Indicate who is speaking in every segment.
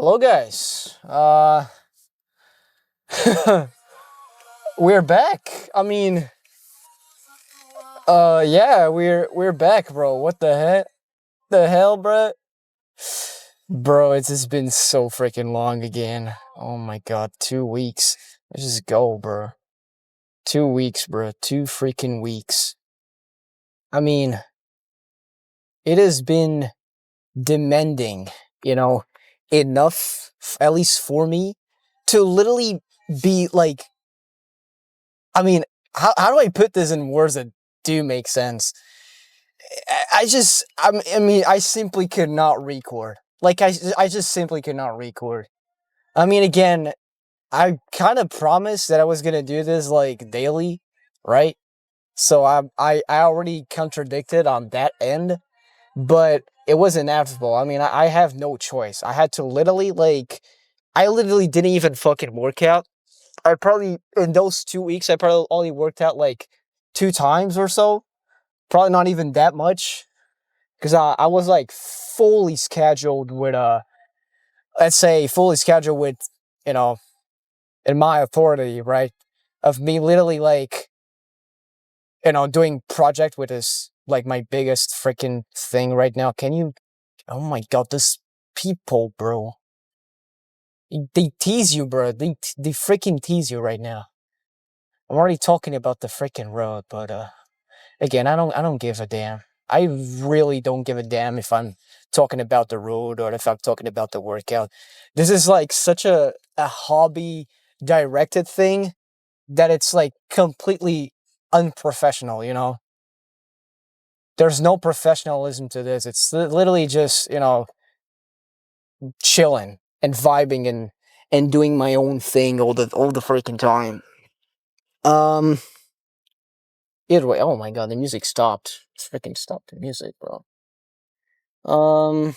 Speaker 1: Hello, guys. We're back. Yeah, we're back, bro. What the heck? The hell, bro? Bro, it's just been so freaking long again. Oh my god, 2 weeks. Let's just go, bro. 2 weeks, bro. 2 freaking weeks. I mean, it has been demanding, you know, enough, at least for me, to literally be like, I mean, how do I put this in words that do make sense? I simply could not record. I just simply could not record. I mean, again, I kind of promised that I was gonna do this like daily, right? So I already contradicted on that end, but it was inevitable. I mean, I have no choice. I had to literally I literally didn't even fucking work out. I probably in those 2 weeks I probably only worked out like 2 times or so. Probably not even that much. Because I was like fully scheduled with let's say fully scheduled with, you know, in my authority, right? Of me literally doing project with this like my biggest freaking thing right now. Can you oh my god, this people, bro. They tease you, bro. They freaking tease you right now. I'm already talking about the freaking road, but again, I don't give a damn. I really don't give a damn if I'm talking about the road or if I'm talking about the workout. This is like such a hobby directed thing that it's like completely unprofessional, you know? There's no professionalism to this. It's literally just, chilling and vibing and doing my own thing all the freaking time. Um Either way, oh my god, the music stopped. Freaking stopped the music, bro. Um,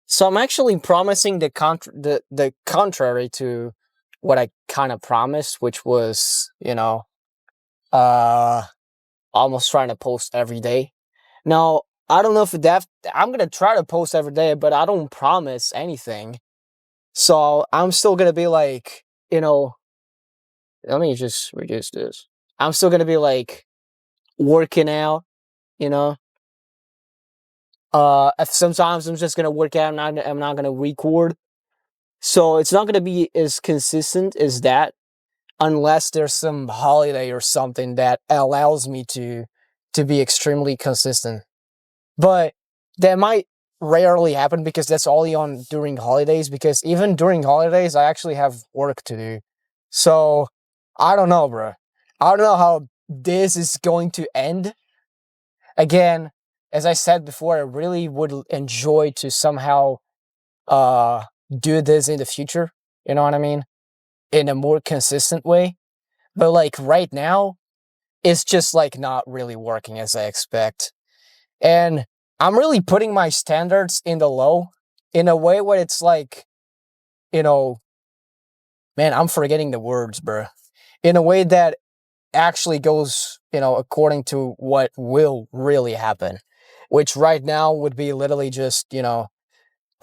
Speaker 1: so I'm actually promising the contrary to what I kind of promised, which was, uh, almost trying to post every day. Now, I don't know if that I'm gonna try to post every day, but I don't promise anything. So I'm still gonna be like, let me just reduce this. I'm still gonna be like working out, you know. If sometimes I'm just gonna work out. I'm not gonna record. So it's not gonna be as consistent as that unless there's some holiday or something that allows me to be extremely consistent. But that might rarely happen because that's only on during holidays. Because even during holidays, I actually have work to do. So I don't know, bro. I don't know how this is going to end. Again, as I said before, I really would enjoy to somehow uh do this in the future. You know what I mean? In a more consistent way. But like right now, it's just like not really working as I expect. And I'm really putting my standards in the low in a way where it's like, you know, man, I'm forgetting the words, bro. In a way that actually goes, according to what will really happen. Which right now would be literally just, I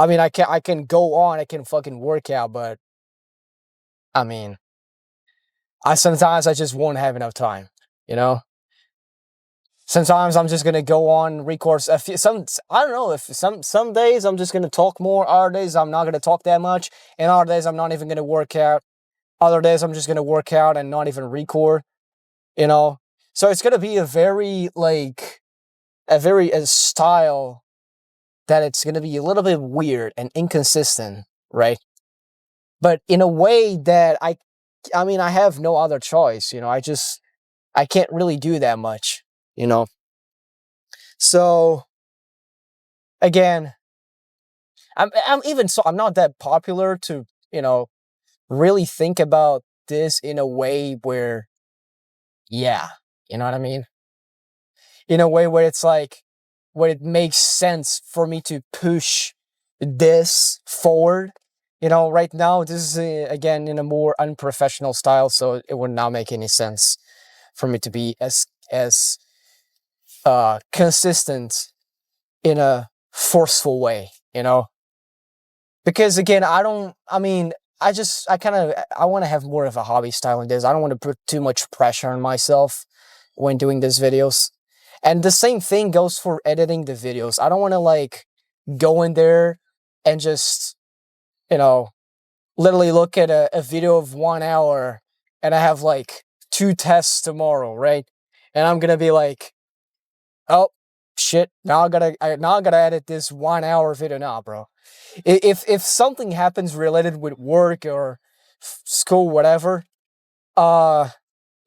Speaker 1: mean, I can go on, I can fucking work out, but I mean, I just won't have enough time, you know? Sometimes I'm just gonna go on record a few, some I don't know if some days I'm just gonna talk more, other days I'm not gonna talk that much, and other days I'm not even gonna work out. Other days I'm just gonna work out and not even record, you know? So it's gonna be a style that it's gonna be a little bit weird and inconsistent, right? But in a way that I mean I have no other choice, I can't really do that much, you know. So again, I'm not that popular to, really think about this in a way where yeah, you know what I mean? In a way where it's like where it makes sense for me to push this forward. Right now this is again in a more unprofessional style, so it would not make any sense for me to be as consistent in a forceful way, you know? Because again, I don't, I mean, I want to have more of a hobby style in this. I don't want to put too much pressure on myself when doing these videos. And the same thing goes for editing the videos. I don't want to like go in there and just, you know, literally look at a video of 1 hour and I have like 2 tests tomorrow, right? And I'm gonna be like, oh shit, now I gotta edit this 1 hour video now, bro. If something happens related with work or school, whatever, uh,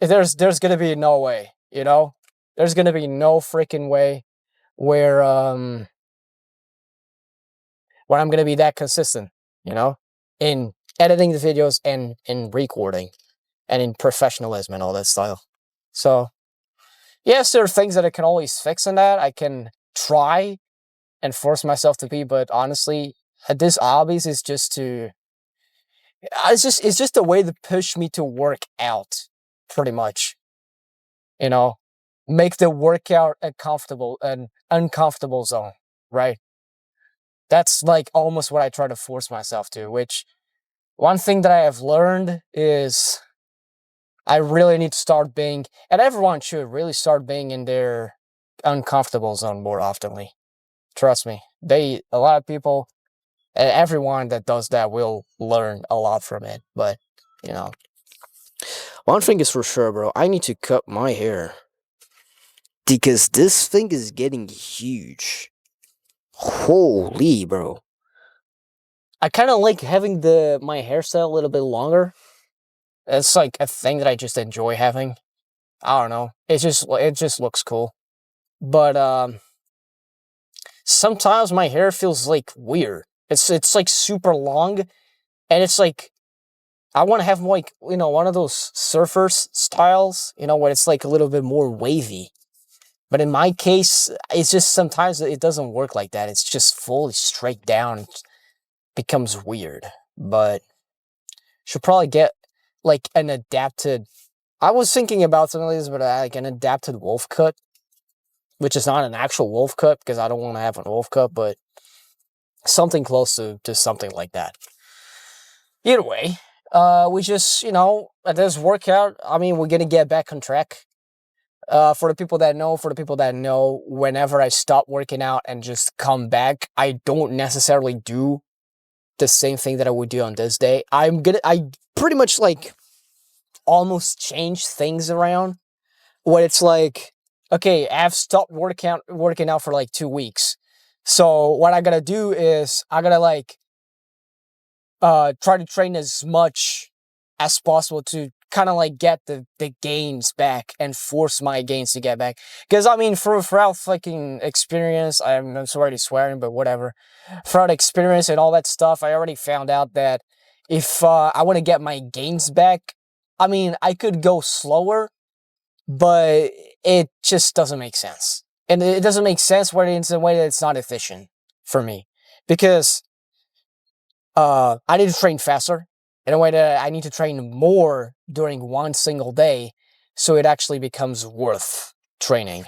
Speaker 1: there's gonna be no way, you know? There's gonna be no freaking way where where I'm gonna be that consistent, you know, in editing the videos and in recording and in professionalism and all that style. So yes, there are things that I can always fix in that. I can try and force myself to be, but honestly, this hobbies is just to it's just a way to push me to work out, pretty much. You know, make the workout a comfortable and uncomfortable zone, right? That's like almost what I try to force myself to, which one thing that I have learned is I really need to start being, and everyone should really start being in their uncomfortable zone more oftenly. Trust me. A lot of people, everyone that does that will learn a lot from it. But, you know, one thing is for sure, bro. I need to cut my hair because this thing is getting huge. Holy, bro. I kind of like having my hairstyle a little bit longer. It's like a thing that I just enjoy having. I don't know. It just looks cool. But sometimes my hair feels like weird. It's like super long, and it's like I want to have like, you know, one of those surfers styles, you know, where it's like a little bit more wavy. But in my case, it's just sometimes it doesn't work like that. It's just fully straight down. It becomes weird. But should probably get like an adapted. I was thinking about something like this, but like an adapted wolf cut, which is not an actual wolf cut because I don't want to have a wolf cut, but something close to something like that. Either way, we just, you know, at this workout, I mean, we're gonna get back on track. For the people that know, whenever I stop working out and just come back, I don't necessarily do the same thing that I would do on this day. I pretty much like almost change things around. What it's like, okay, I've stopped working out for like 2 weeks. So what I gotta do is I gotta like try to train as much as possible to kind of like get the gains back and force my gains to get back. Because I mean, throughout fucking experience, I'm sorry to swearing, but whatever. Throughout experience and all that stuff, I already found out that if I want to get my gains back, I mean, I could go slower, but it just doesn't make sense. And it doesn't make sense when it's in a way that it's not efficient for me. Because I need to train faster in a way that I need to train more during one single day so it actually becomes worth training.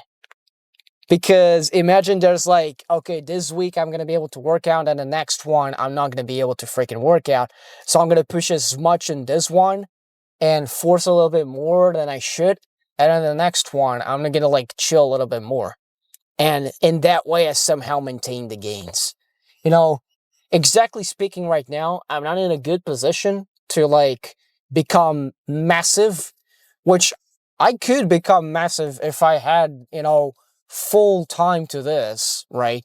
Speaker 1: Because imagine there's like, okay, this week I'm going to be able to work out, and the next one I'm not going to be able to freaking work out. So I'm going to push as much in this one and force a little bit more than I should. And then the next one, I'm going to like chill a little bit more. And in that way, I somehow maintain the gains. You know, exactly speaking right now, I'm not in a good position to like become massive, which I could become massive if I had, you know, full time to this, right?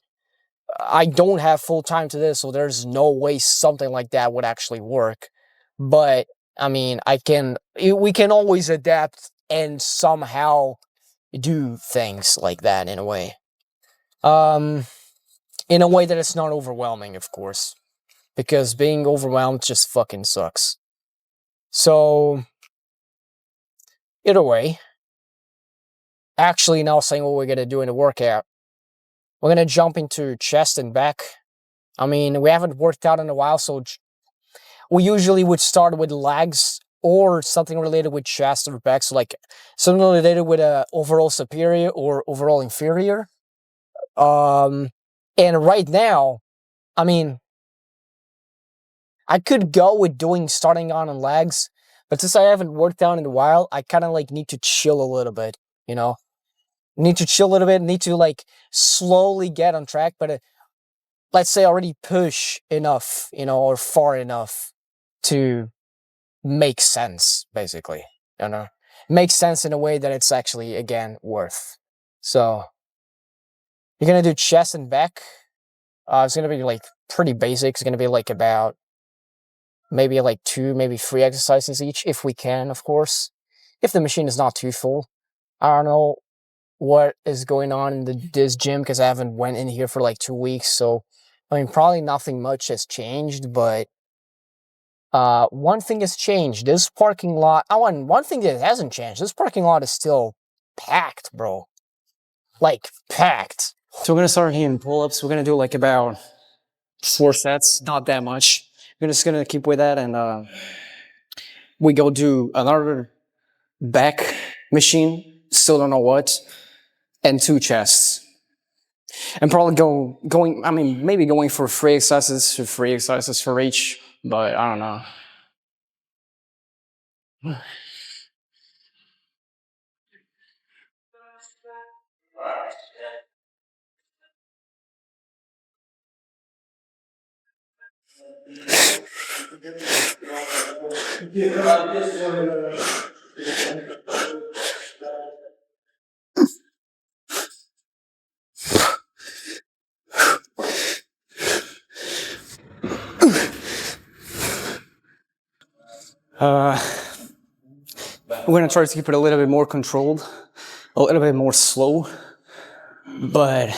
Speaker 1: I don't have full time to this, so there's no way something like that would actually work. But I mean, we can always adapt and somehow do things like that in a way. Um, in a way that it's not overwhelming, of course, because being overwhelmed just fucking sucks. So, either way, actually now saying what we're gonna do in the workout, we're gonna jump into chest and back. I mean, we haven't worked out in a while, so we usually would start with legs or something related with chest or back, so like something related with overall superior or overall inferior. And right now, I mean, I could go with starting on legs, but since I haven't worked out in a while, I kind of like need to chill a little bit, you know? Need to chill a little bit, need to like slowly get on track, but let's say already push enough, you know, or far enough to make sense, basically, you know? Make sense in a way that it's actually, again, worth. So, you're gonna do chest and back. It's gonna be like pretty basic. It's gonna be like about maybe like 2, maybe 3 exercises each, if we can, of course. If the machine is not too full. I don't know what is going on in this gym because I haven't went in here for like 2 weeks. So, I mean, probably nothing much has changed, but one thing has changed. This parking lot, one thing that hasn't changed. This parking lot is still packed, bro. Like, packed. So we're gonna start here in pull-ups. We're gonna do like about 4 sets, not that much. We're just gonna keep with that, and we go do another back machine, still don't know what, and 2 chests. And probably maybe going for 3 exercises for each, but I don't know. We're gonna try to keep it a little bit more controlled, a little bit more slow, but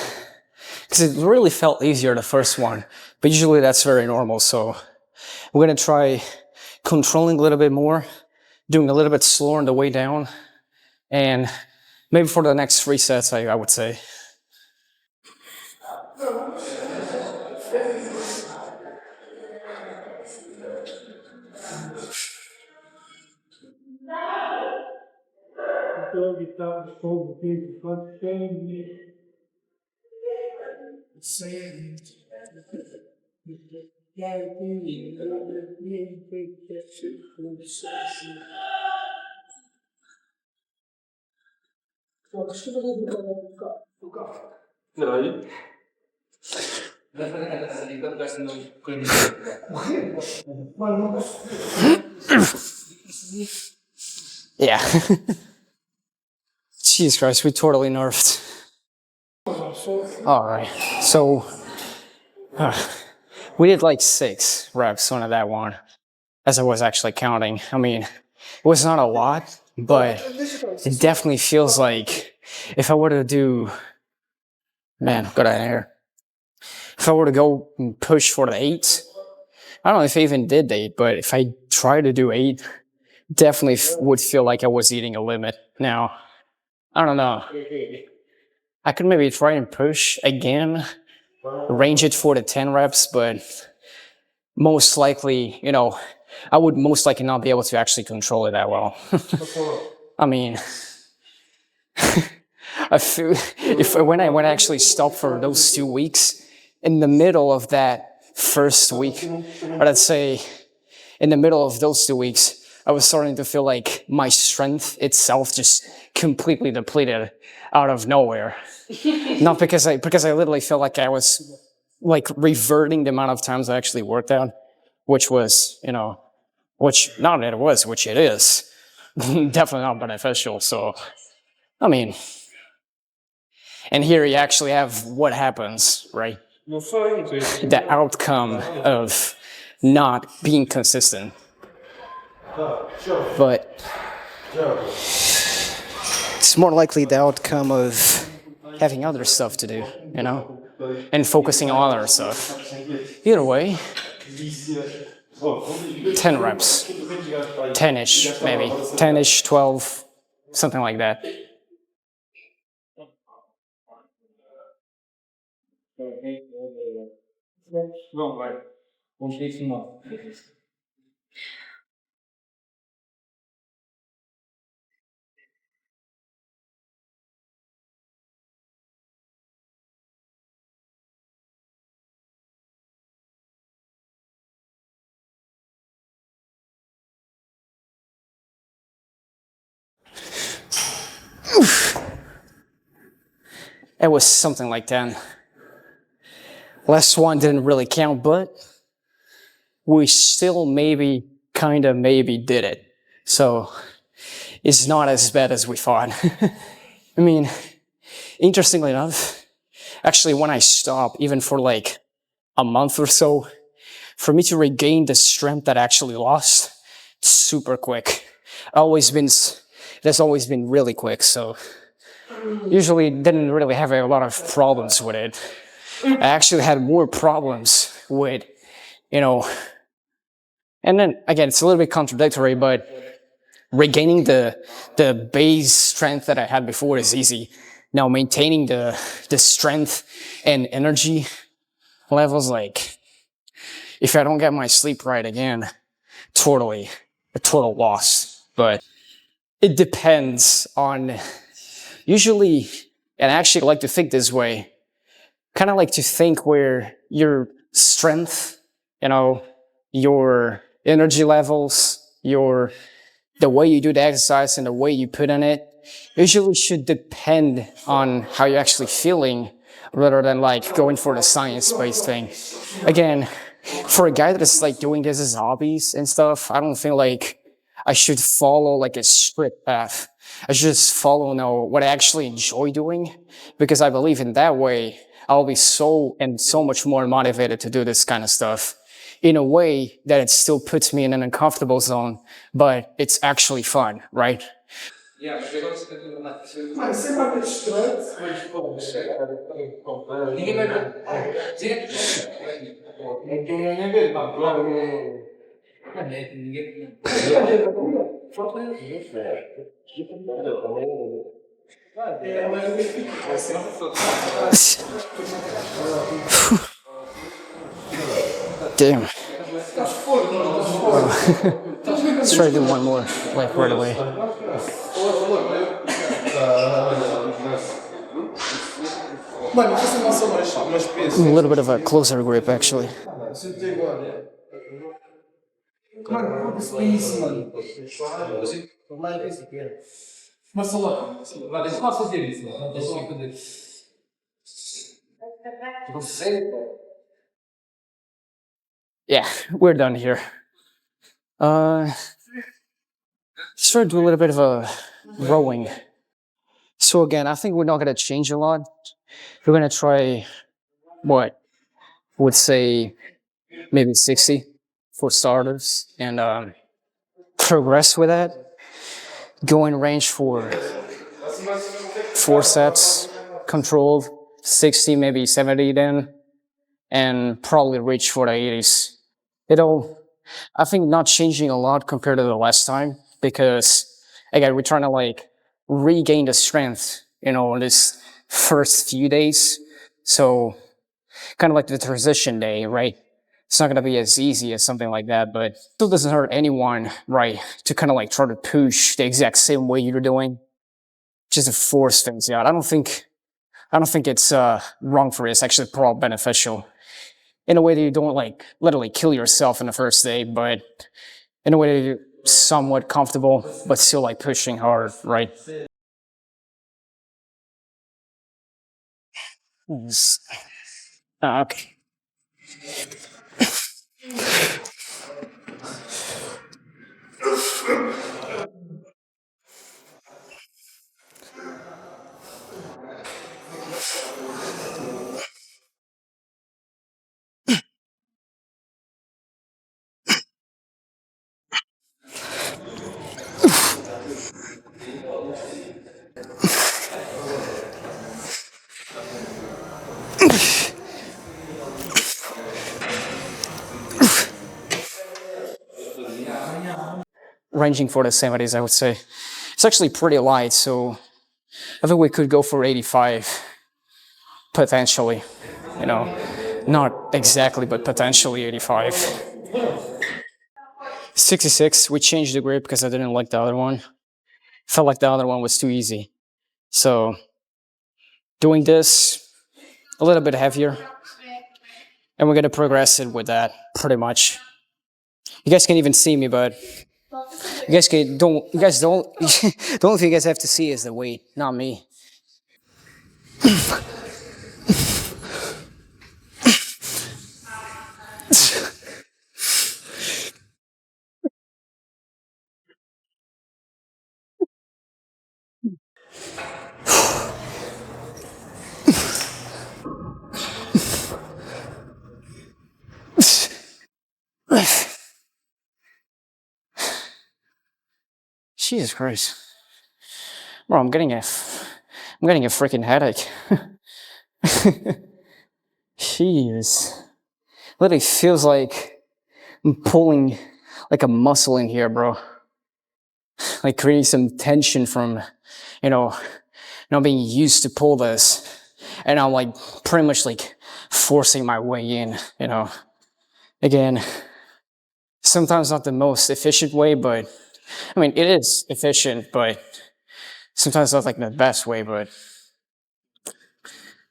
Speaker 1: because it really felt easier the first one, but usually that's very normal. So we're gonna try controlling a little bit more, doing a little bit slower on the way down, and maybe for the next 3 sets, I would say. Yeah. Jesus Christ, we totally nerfed. All right, so we did like 6 reps on that one, as I was actually counting. I mean, it was not a lot, but it definitely feels like if I were to do, man, got out of here. If I were to go and push for the 8, I don't know if I even did 8, but if I try to do 8, definitely would feel like I was eating a limit. Now, I don't know. I could maybe try and push again, range it for the 10 reps, but most likely, you know, I would most likely not be able to actually control it that well. I mean, I feel when I actually stopped for those 2 weeks, in the middle of that first week, or let's say in the middle of those 2 weeks, I was starting to feel like my strength itself just completely depleted out of nowhere. Not because I literally felt like I was like reverting the amount of times I actually worked out, which was, you know, which not that it was, which it is, definitely not beneficial. So, I mean, and here you actually have what happens, right? The outcome of not being consistent. But it's more likely the outcome of having other stuff to do, you know, and focusing on other stuff. Either way, 10 reps, 10-ish maybe, 10-ish, 12, something like that.
Speaker 2: It was something like 10. Last one didn't really count, but we still maybe, kind of maybe did it. So it's not as bad as we thought. I mean, interestingly enough, actually when I stopped, even for like a month or so, for me to regain the strength that I actually lost, super quick. That's always been really quick, so usually didn't really have a lot of problems with it. I actually had more problems with, you know, and then again, it's a little bit contradictory, but regaining the base strength that I had before is easy. Now maintaining the strength and energy levels, like if I don't get my sleep right again, a total loss. But it depends on, usually, and I actually like to think this way, kind of like to think where your strength, your energy levels, the way you do the exercise and the way you put in it, usually should depend on how you're actually feeling rather than like going for the science-based thing. Again, for a guy that is like doing this as hobbies and stuff, I don't feel like I should follow like a strict path. I should just follow what I actually enjoy doing, because I believe in that way I'll be so much more motivated to do this kind of stuff in a way that it still puts me in an uncomfortable zone, but it's actually fun, right? Damn. Let's try to do one more, like right away. A little bit of a closer grip, actually. Yeah, we're done here. Let's try to do a little bit of a rowing. So again, I think we're not gonna change a lot. We're gonna try, what, would say maybe 60 for starters, and progress with that. Go in range for 4 sets, controlled, 60, maybe 70 then, and probably reach for the 80s. I think not changing a lot compared to the last time, because again, we're trying to like regain the strength, this first few days. So kind of like the transition day, right? It's not going to be as easy as something like that, but still doesn't hurt anyone, right? To kind of like try to push the exact same way you're doing, just to force things out. I don't think it's wrong for you. It's actually probably beneficial in a way that you don't like literally kill yourself in the first day, but in a way that you're somewhat comfortable, but still like pushing hard, right? Okay. Ranging for the 70s, I would say. It's actually pretty light, so I think we could go for 85, potentially. Not exactly, but potentially 85. 66, we changed the grip because I didn't like the other one. Felt like the other one was too easy. So, doing this a little bit heavier, and we're gonna progress it with that, pretty much. You guys can't even see me, but You guys don't, the only thing you guys have to see is the weight, not me. Jesus Christ. Bro, I'm getting a freaking headache. Jeez. Literally feels like I'm pulling like a muscle in here, bro. Like creating some tension from, you know, not being used to pull this. And I'm like pretty much like forcing my way in, you know. Again, sometimes not the most efficient way, but I mean, it is efficient, but sometimes not like the best way, but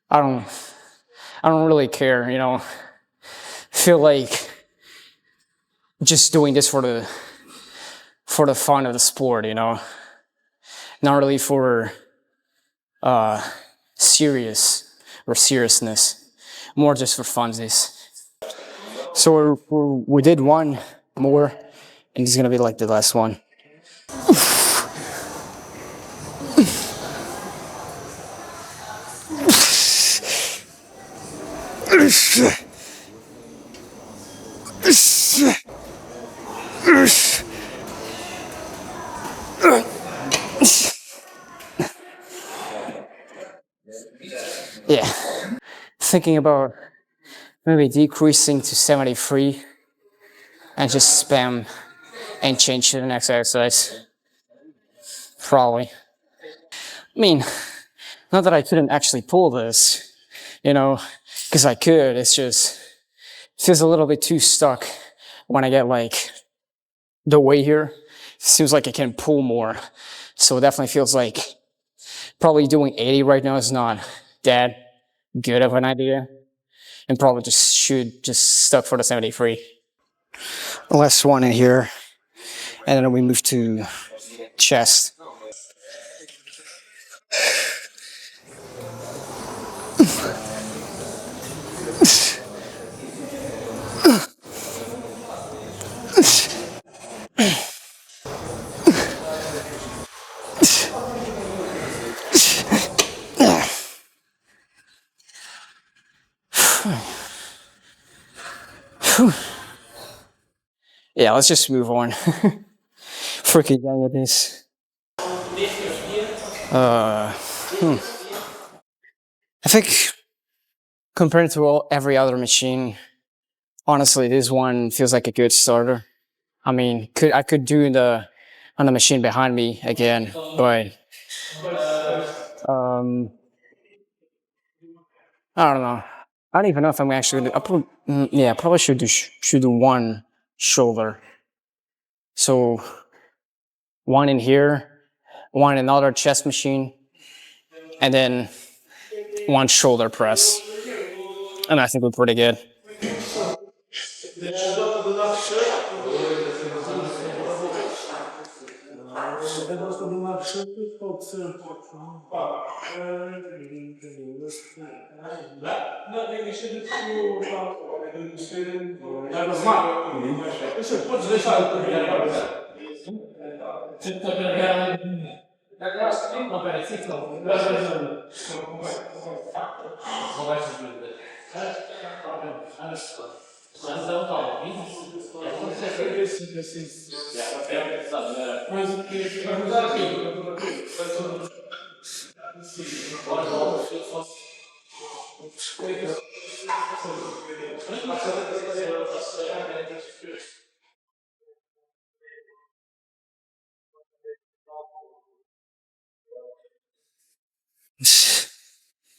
Speaker 2: I don't, I don't really care, you know. Feel like just doing this for the fun of the sport, you know. Not really for seriousness, more just for funsies. So we did one more, and it's gonna be like the last one. Yeah, thinking about maybe decreasing to 73 and just spam and change to the next exercise. Probably. I mean, not that I couldn't actually pull this, you know, because I could. It's just it feels a little bit too stuck when I get like the weight here. Seems like I can pull more, so it definitely feels like probably doing 80 right now is not that good of an idea, and probably just should just stuck for the 73. Last one in here, and then we move to chest. Yeah, let's just move on. Freaking done with this. I think compared to every other machine, honestly, this one feels like a good starter. I mean, I could do on the machine behind me again, but I don't know. I don't even know if I'm actually gonna. Yeah, I probably should do one shoulder. So one in here, one in another chest machine, and then one shoulder press. And I think we're pretty good.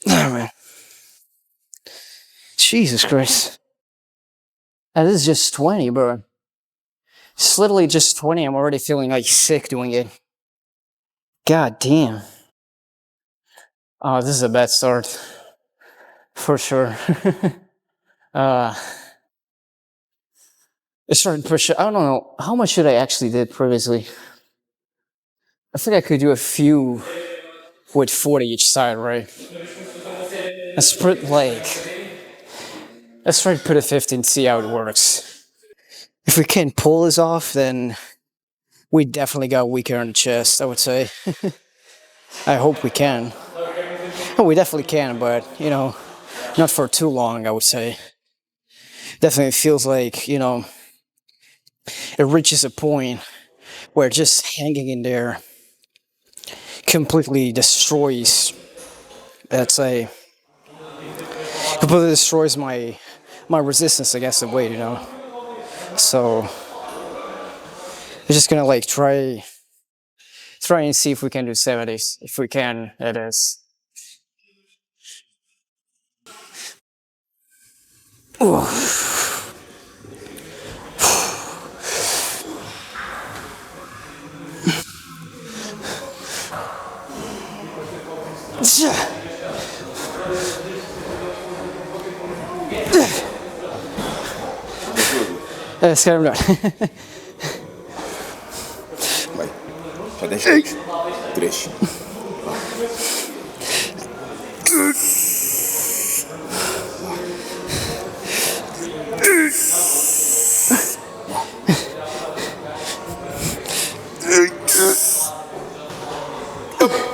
Speaker 2: Oh man, Jesus Christ! That is just 20, bro. It's literally just 20. I'm already feeling like sick doing it. God damn. Oh, this is a bad start. For sure. uh, a certain push. I don't know how much should I actually did previously. I think I could do a few with 40 each side, right? A split leg. Let's try to put a 50 and see how it works. If we can't pull this off, then we definitely got weaker on the chest, I would say. I hope we can. Oh, we definitely can, but, you know, not for too long, I would say. Definitely feels like, you know, it reaches a point where just hanging in there completely destroys, let's say, completely destroys my resistance against the weight, you know. So we're just gonna like try and see if we can do 70s. If we can, it is. Ooh. Ska de
Speaker 3: Vai. Já 10 segundos. 3.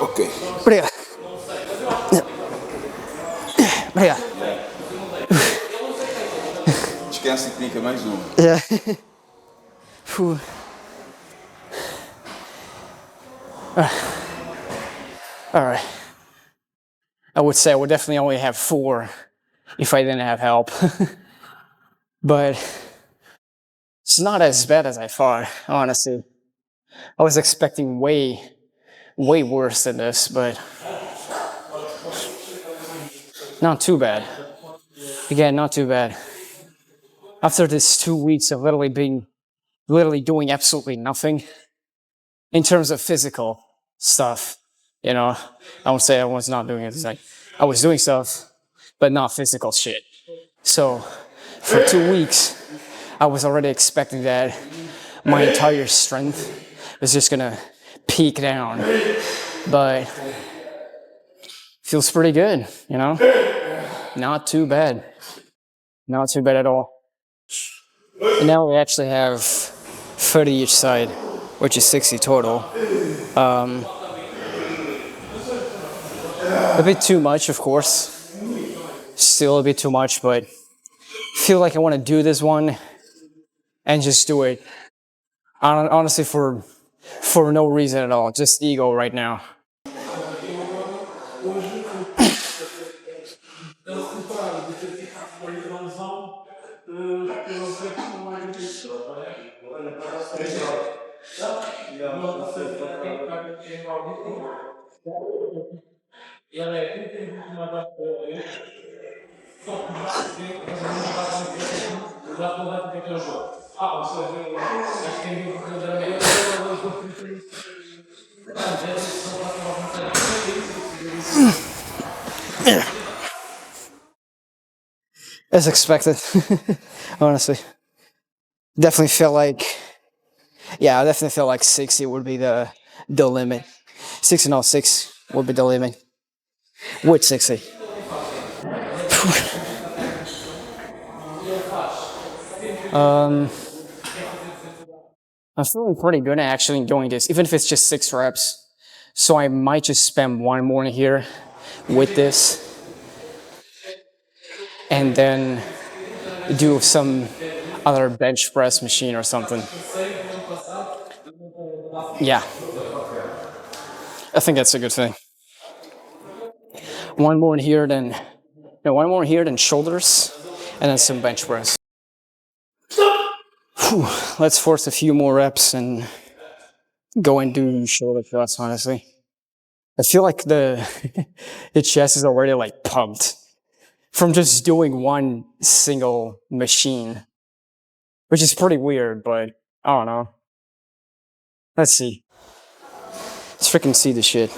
Speaker 3: Ok.
Speaker 2: Obrigado. Obrigado.
Speaker 3: Esquece que clica mais um.
Speaker 2: Yeah. Phew. All right. I would say I would definitely only have 4 if I didn't have help. But it's not as bad as I thought, honestly. I was expecting way worse than this, but not too bad. Again, not too bad. After this 2 weeks of literally doing absolutely nothing in terms of physical stuff, you know, I won't say I was not doing it. It's like I was doing stuff, but not physical shit. So for 2 weeks, I was already expecting that my entire strength was just gonna peak down, but feels pretty good, you know? Not too bad. Not too bad at all. And now we actually have 30 each side, which is 60 total. A bit too much, of course. Still a bit too much, but I feel like I want to do this one and just do it. Honestly, for no reason at all, just ego right now. As expected, honestly. Definitely feel like, yeah, I definitely feel like 60 would be the limit. 60, no, 6 would be the limit. With 60. I'm feeling pretty good at actually enjoying this, even if it's just 6 reps. So I might just spam one more in here with this, and then do some other bench press machine or something. Yeah, I think that's a good thing. One more in here, then shoulders, and then some bench press. Whew, let's force a few more reps and go and do shoulder press, honestly. I feel like the chest is already like pumped from just doing one single machine, which is pretty weird, but I don't know. Let's see. Let's freaking see the shit.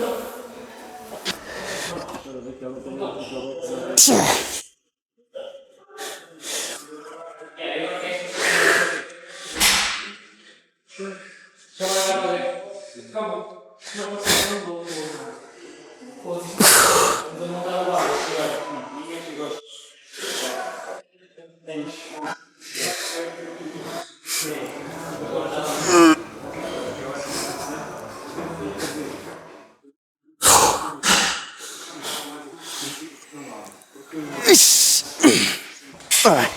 Speaker 2: Alright.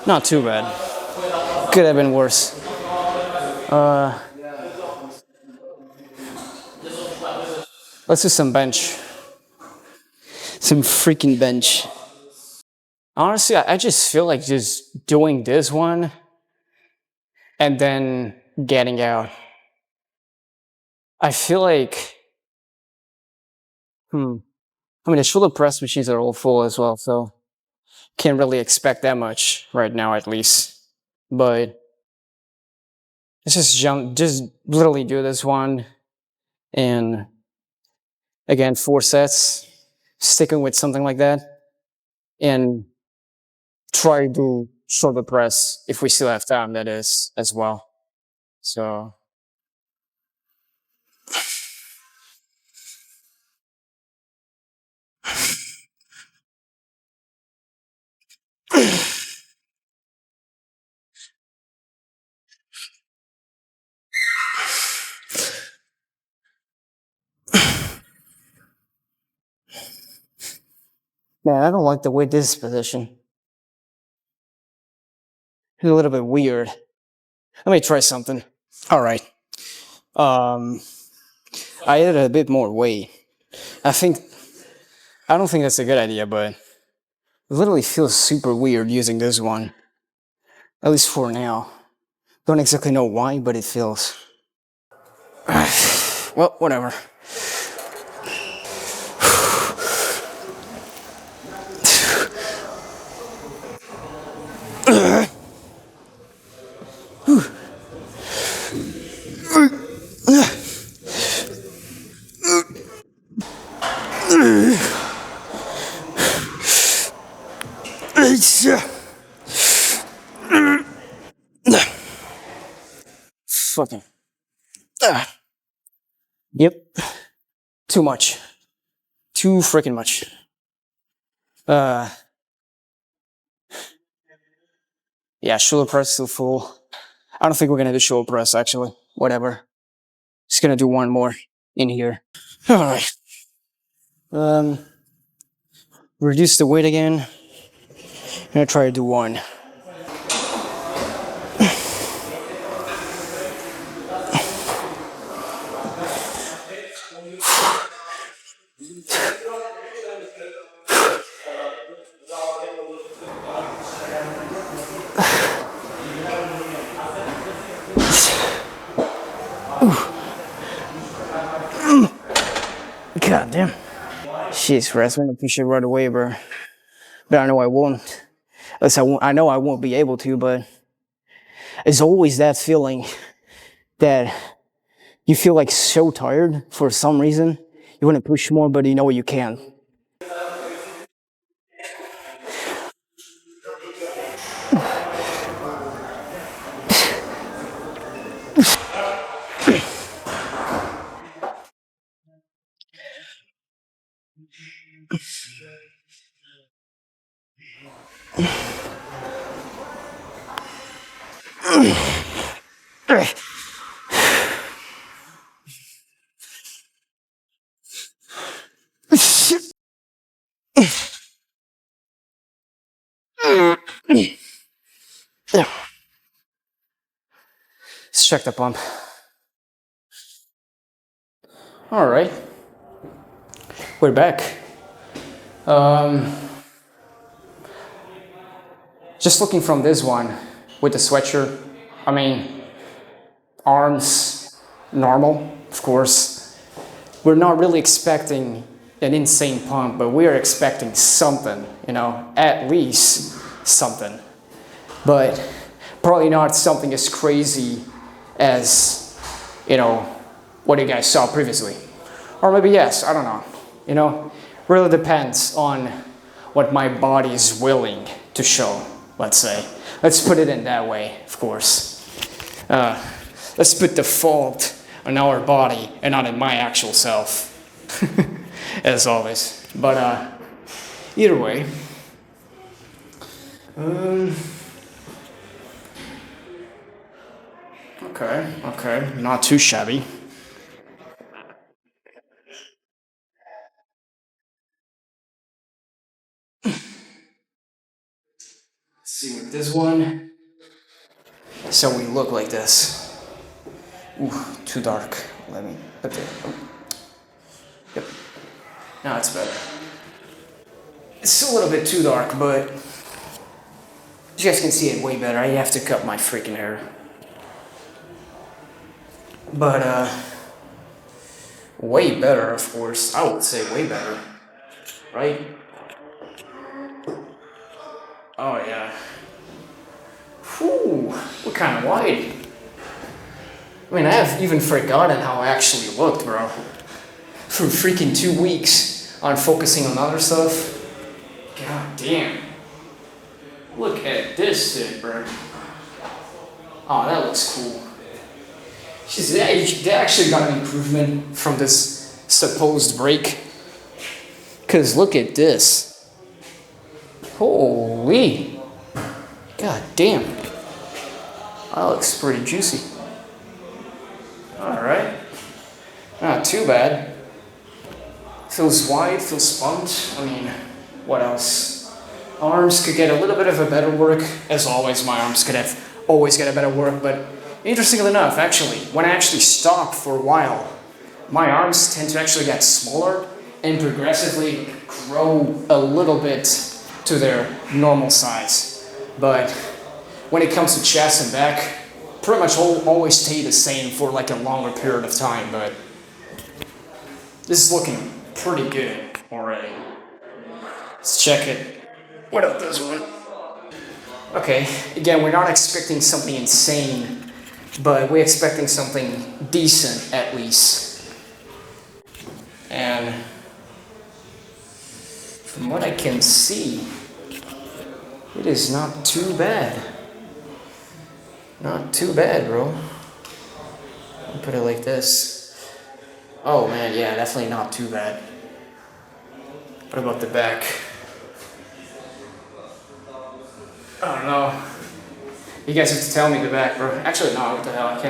Speaker 2: Not too bad. Could have been worse. Let's do some bench. Some freaking bench. Honestly, I just feel like just doing this one and then getting out. I feel like, I mean, the shoulder press machines are all full as well, so can't really expect that much right now, at least. But let's just literally do this one, and again, 4 sets, sticking with something like that, and try to shoulder press if we still have time, that is, as well. So. Man, I don't like the way this is positioned. It's a little bit weird. Let me try something. All right. I added a bit more weight. I don't think that's a good idea, but it literally feels super weird using this one. At least for now. Don't exactly know why, but it feels. Well, whatever. Fucking. Yep. Too much. Too freaking much. Yeah, shoulder press still full. I don't think we're gonna do shoulder press, actually. Whatever. Just gonna do one more in here. Alright. Reduce the weight again. I'm gonna try to do one. God damn. Jeez, Raz, I'm gonna push it right away, bro. But I know I won't. At least I know I won't be able to, but it's always that feeling that you feel like so tired for some reason. You want to push more, but you know you can't. Let's check the pump. All right, we're back. Just looking from this one with the sweatshirt. I mean, arms normal, of course. We're not really expecting an insane pump, but we are expecting something, you know, at least something. But probably not something as crazy as, you know, what you guys saw previously. Or maybe yes, I don't know. You know, really depends on what my body is willing to show, let's say. Let's put it in that way, of course. let's put the fault on our body and not in my actual self. As always. But either way. Okay, not too shabby. Let's see with this one. So we look like this. Ooh, too dark. Let me put it. Oh. Yep. Now it's better. It's still a little bit too dark, but you guys can see it way better. I have to cut my freaking hair. But way better, of course. I would say way better, right? Oh yeah. Whew, we're kind of wide. I mean, I have even forgotten how I actually looked, bro. For freaking 2 weeks on focusing on other stuff. God damn. Look at this shit, bro. Oh, that looks cool. They actually got an improvement from this supposed break. Cause look at this. Holy. God damn. That looks pretty juicy. Alright. Not too bad. Feels wide, feels spunked. I mean, what else? Arms could get a little bit of a better work. As always, my arms could have always get a better work, but interestingly enough, actually, when I actually stop for a while, my arms tend to actually get smaller and progressively grow a little bit to their normal size. But when it comes to chest and back, pretty much always stay the same for like a longer period of time, but this is looking pretty good already. Let's check it. What about this one? Okay, again, we're not expecting something insane, but we're expecting something decent at least. And from what I can see, it is not too bad. Not too bad, bro. I'll put it like this. Oh man, yeah, definitely not too bad. What about the back? I don't know. You guys have to tell me the back, bro. Actually, no, what the hell, I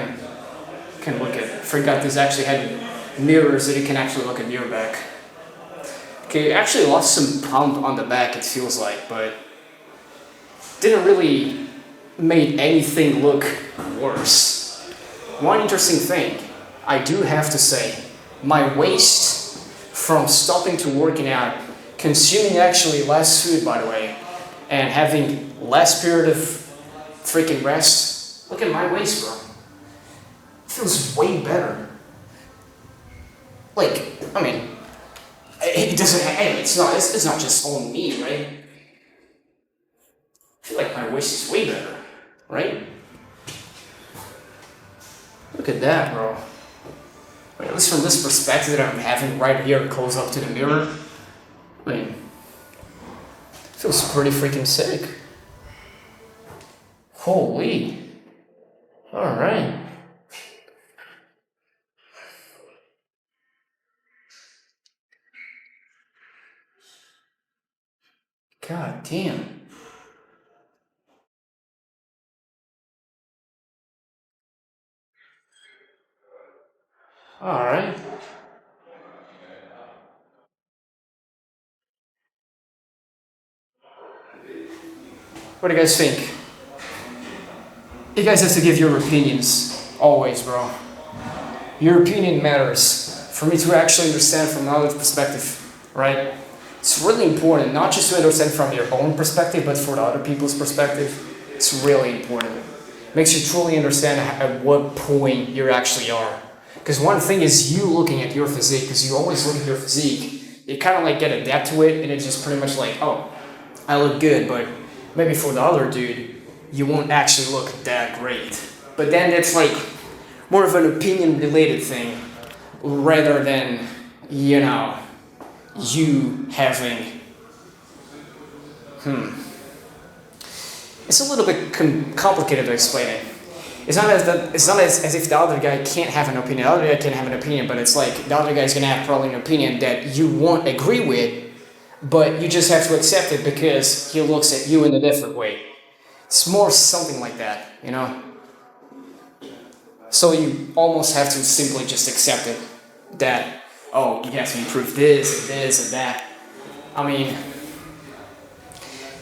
Speaker 2: can look at. Forgot this actually had mirrors that you can actually look at your back. Okay, actually lost some pump on the back, it feels like, but didn't really make anything look worse. One interesting thing, I do have to say, my waist from stopping to working out, consuming actually less food, by the way, and having less period of freaking rest. Look at my waist, bro. It feels way better. Like, I mean, it doesn't. Hey, it's not just on me, right? I feel like my waist is way better, right? Look at that, bro. At least from this perspective that I'm having right here, close up to the mirror. I mean, it feels pretty freaking sick. Holy. Alright. God damn. Alright. What do you guys think? You guys have to give your opinions. Always, bro. Your opinion matters. For me to actually understand from another perspective, right? It's really important, not just to understand from your own perspective, but for the other people's perspective. It's really important. Makes you truly understand at what point you actually are. Because one thing is you looking at your physique, because you always look at your physique, you kind of like get adapt to it, and it's just pretty much like, oh, I look good, but maybe for the other dude, you won't actually look that great. But then it's like more of an opinion-related thing, rather than, you know, you having, It's a little bit complicated to explain it. it's not as if the other guy can't have an opinion. The other guy can have an opinion, but it's like the other guy's gonna have probably an opinion that you won't agree with, but you just have to accept it because he looks at you in a different way. It's more something like that, you know? So you almost have to simply just accept it that, oh, you have to improve this and this and that. I mean,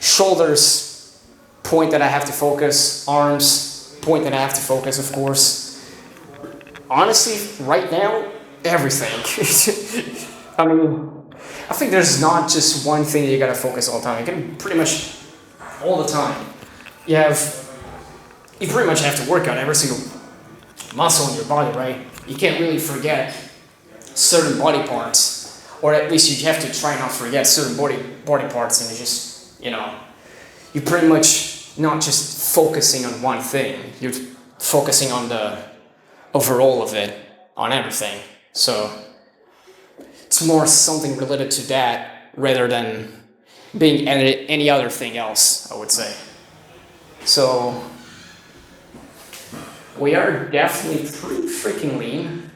Speaker 2: shoulders, point that I have to focus, arms, point that I have to focus, of course. Honestly, right now, everything. I mean, I think there's not just one thing you gotta focus all the time. You can pretty much all the time. You pretty much have to work out every single muscle in your body, right? You can't really forget certain body parts, or at least you have to try not to forget certain body parts, and you just, you're pretty much not just focusing on one thing. You're focusing on the overall of it, on everything. So it's more something related to that rather than being any other thing else, I would say. So we are definitely pretty freaking lean.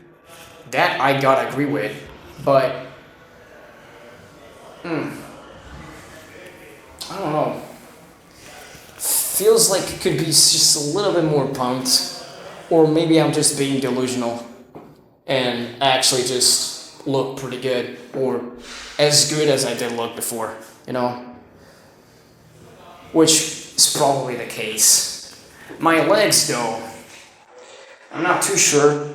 Speaker 2: That I gotta agree with, but I don't know. Feels like it could be just a little bit more pumped, or maybe I'm just being delusional and actually just look pretty good, or as good as I did look before, which is probably the case. My legs, though, I'm not too sure,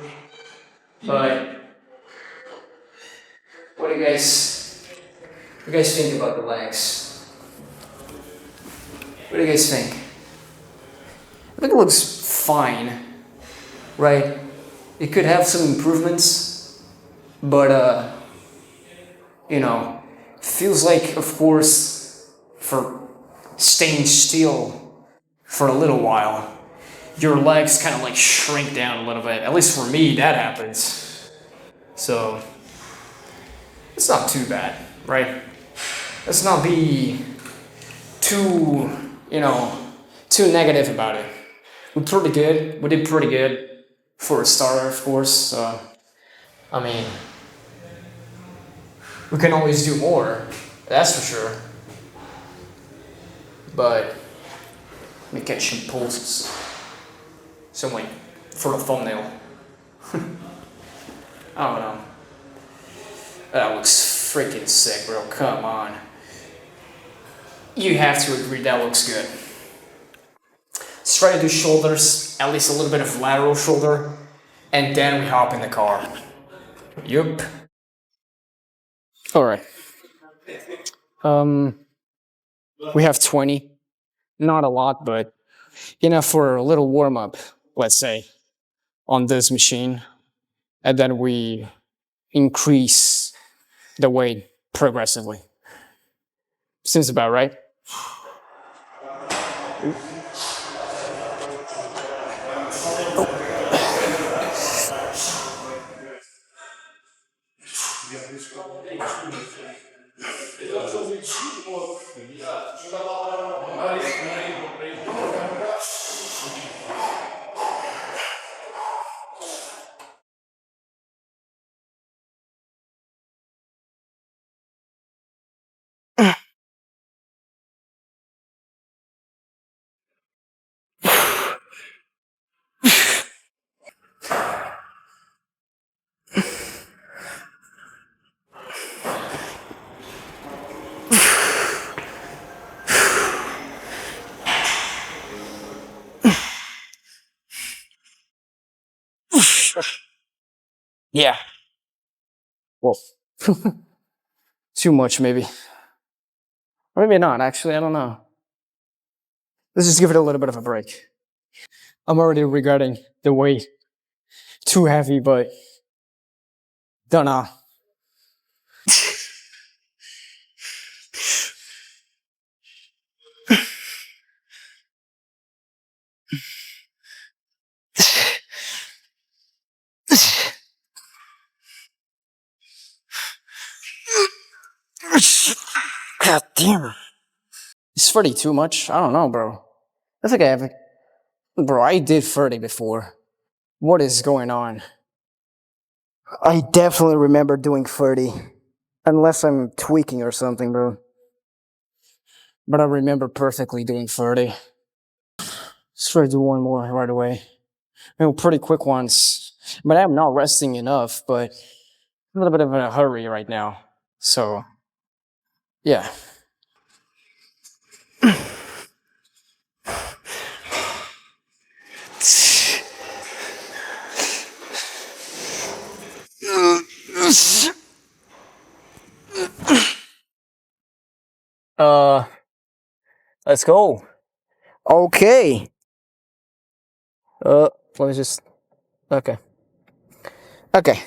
Speaker 2: but what do you guys think about the legs? What do you guys think? I think it looks fine, right? It could have some improvements, but feels like, of course, for staying still for a little while, your legs kind of like shrink down a little bit. At least for me, that happens. So it's not too bad, right? Let's not be too negative about it. We did pretty good for a starter, of course. I mean, we can always do more, that's for sure. But let me catch some pulses. Some like for a thumbnail. I don't know. That looks freaking sick, bro. Come on. You have to agree that looks good. Let's try to do shoulders, at least a little bit of lateral shoulder, and then we hop in the car. Yup. All right. We have 20. Not a lot, but enough for a little warm up, let's say, on this machine. And then we increase the weight progressively. Seems about right. Yeah. Well, too much maybe. Or maybe not, actually, I don't know. Let's just give it a little bit of a break. I'm already regretting the weight. Too heavy, but don't know. God damn. It's 42 much? I don't know, bro. I think I have Bro, I did 30 before. What is going on?
Speaker 1: I definitely remember doing 30. Unless I'm tweaking or something, bro.
Speaker 2: But I remember perfectly doing 30. Let's try to do one more right away. Pretty quick ones. But I'm not resting enough, but a little bit of a hurry right now. So, yeah.
Speaker 1: Let's go. Okay. Let me just. Okay. Okay.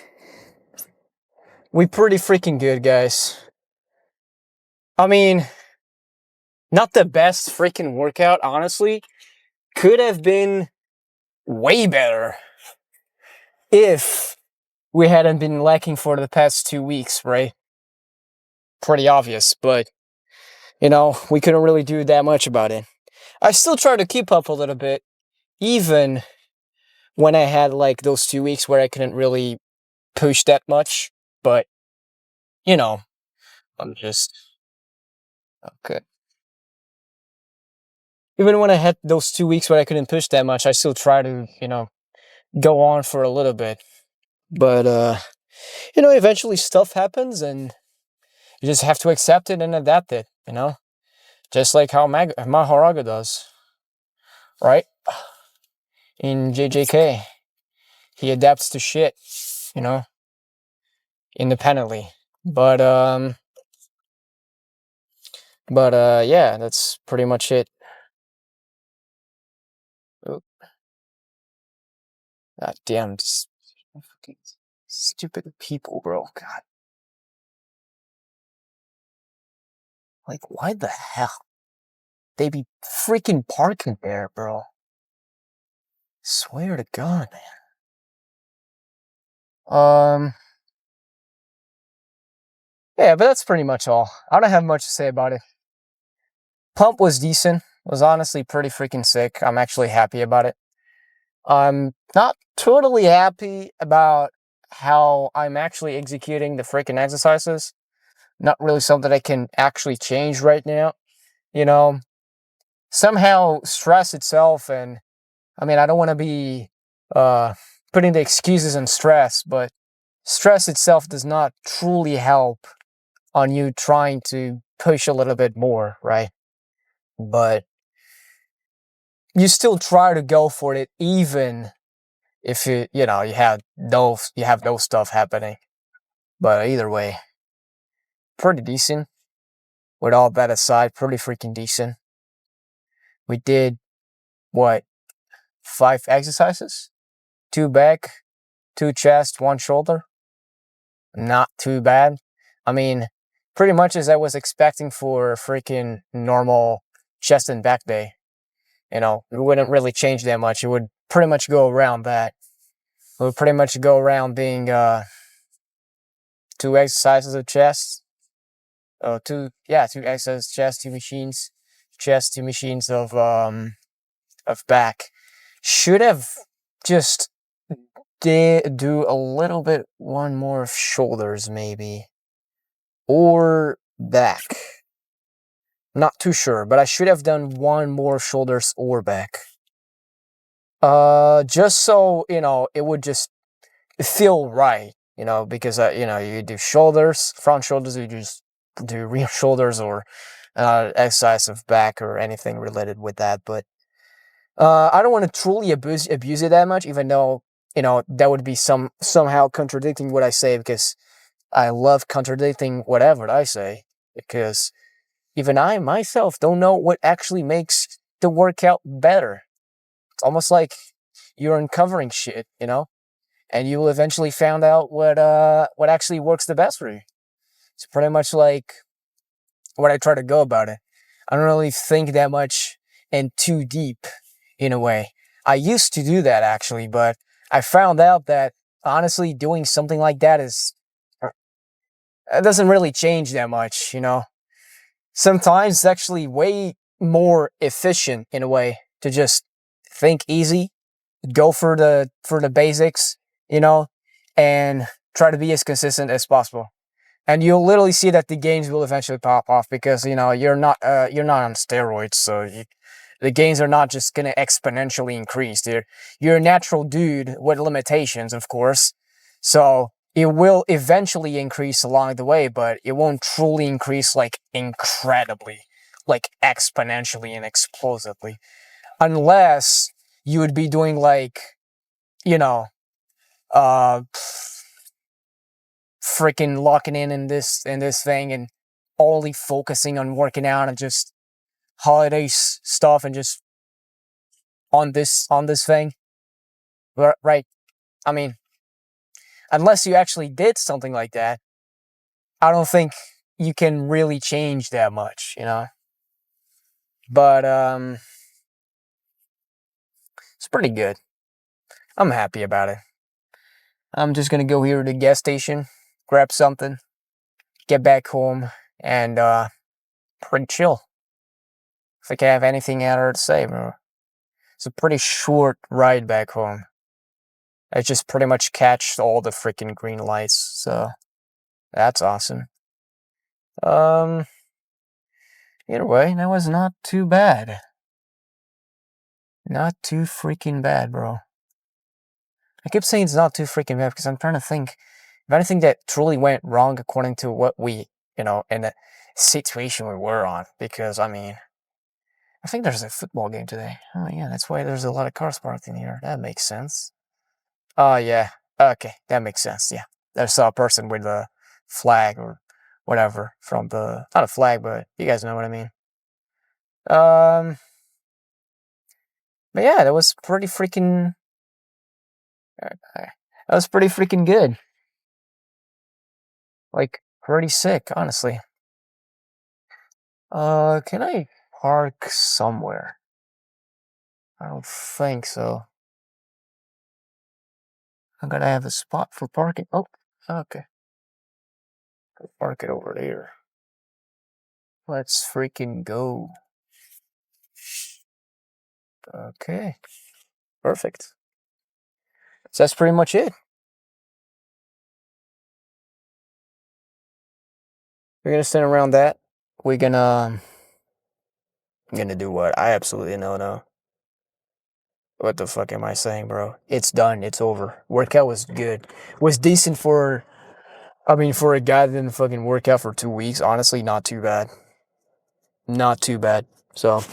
Speaker 1: We pretty freaking good, guys. I mean, not the best freaking workout, honestly. Could have been way better if we hadn't been lacking for the past 2 weeks, right? Pretty obvious, but, you know, we couldn't really do that much about it. I still try to keep up a little bit, even when I had, like, those 2 weeks where I couldn't really push that much, but, you know, I'm just... Okay. Even when I had those 2 weeks where I couldn't push that much, I still try to, you know, go on for a little bit. But, you know, eventually stuff happens and you just have to accept it and adapt it, you know? Just like how Mahoraga does, right? In JJK, he adapts to shit, you know, independently. But yeah, that's pretty much it. Oh. God damn, just fucking stupid people, bro. God. Like, why the hell? They be freaking parking there, bro. Swear to God, man. Yeah, but that's pretty much all. I don't have much to say about it. Pump was decent. Was honestly pretty freaking sick. I'm actually happy about it. I'm not totally happy about how I'm actually executing the freaking exercises. Not really something I can actually change right now. You know, somehow stress itself, and I mean, I don't want to be putting the excuses on stress, but stress itself does not truly help on you trying to push a little bit more, right? But you still try to go for it, even if you know you have no stuff happening. But either way, pretty decent. With all that aside, pretty freaking decent. We did what, 5 exercises? 2 back, 2 chest, 1 shoulder. Not too bad. I mean, pretty much as I was expecting for a freaking normal chest and back day. You know, it wouldn't really change that much. It would pretty much go around that. It would pretty much go around being 2 exercises of chest. 2 exercises chest, 2 machines chest, 2 machines of back. Should have just do a little bit, 1 more of shoulders maybe, or back. Not too sure, but I should have done 1 more shoulders or back. Just so, you know, it would just feel right, you know, because, you know, you do shoulders, front shoulders, you just do rear shoulders, or exercise of back or anything related with that. But I don't want to truly abuse it that much, even though, you know, that would be somehow contradicting what I say, because I love contradicting whatever I say, because even I myself don't know what actually makes the workout better. It's almost like you're uncovering shit, you know, and you will eventually find out what actually works the best for you. It's pretty much like what I try to go about it. I don't really think that much and too deep, in a way. I used to do that, actually, but I found out that honestly doing something like that it doesn't really change that much, you know. Sometimes it's actually way more efficient, in a way, to just think easy, go for the basics, you know, and try to be as consistent as possible. And you'll literally see that the gains will eventually pop off because, you know, you're not on steroids, so the gains are not just gonna exponentially increase. You're a natural dude with limitations, of course, so it will eventually increase along the way, but it won't truly increase like incredibly, like exponentially and explosively, unless you would be doing like, you know, freaking locking in this thing and only focusing on working out and just holiday stuff and just on this thing, right? I mean, unless you actually did something like that, I don't think you can really change that much, you know. But it's pretty good. I'm happy about it. I'm just gonna go here to the gas station, grab something, get back home, and pretty chill. If I can have anything other to say, bro. It's a pretty short ride back home. I just pretty much catch all the freaking green lights, so that's awesome. Either way, that was not too bad. Not too freaking bad, bro. I keep saying it's not too freaking bad because I'm trying to think of anything that truly went wrong according to what we, you know, in the situation we were on. Because, I mean, I think there's a football game today. Oh, yeah, that's why there's a lot of cars parked in here. That makes sense. Oh, yeah. Okay, that makes sense, yeah. There's a person with a flag or whatever from the... Not a flag, but you guys know what I mean. But yeah, that was pretty freaking... That was pretty freaking good. Like, pretty sick, honestly. Can I park somewhere? I don't think so. I'm gonna have a spot for parking. Oh, okay. I'll park it over there. Let's freaking go. Okay. Perfect. So that's pretty much it. We're gonna stand around that. We're gonna do what? I absolutely don't know. What the fuck am I saying, bro? It's done. It's over. Workout was good. Was decent for... I mean, for a guy that didn't fucking work out for 2 weeks, honestly, not too bad. Not too bad. So,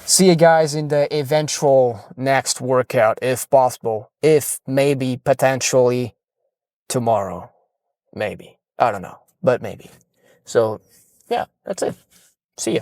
Speaker 1: see you guys in the eventual next workout, if possible. If maybe, potentially, tomorrow. Maybe. I don't know. But maybe. So, yeah, that's it. See ya.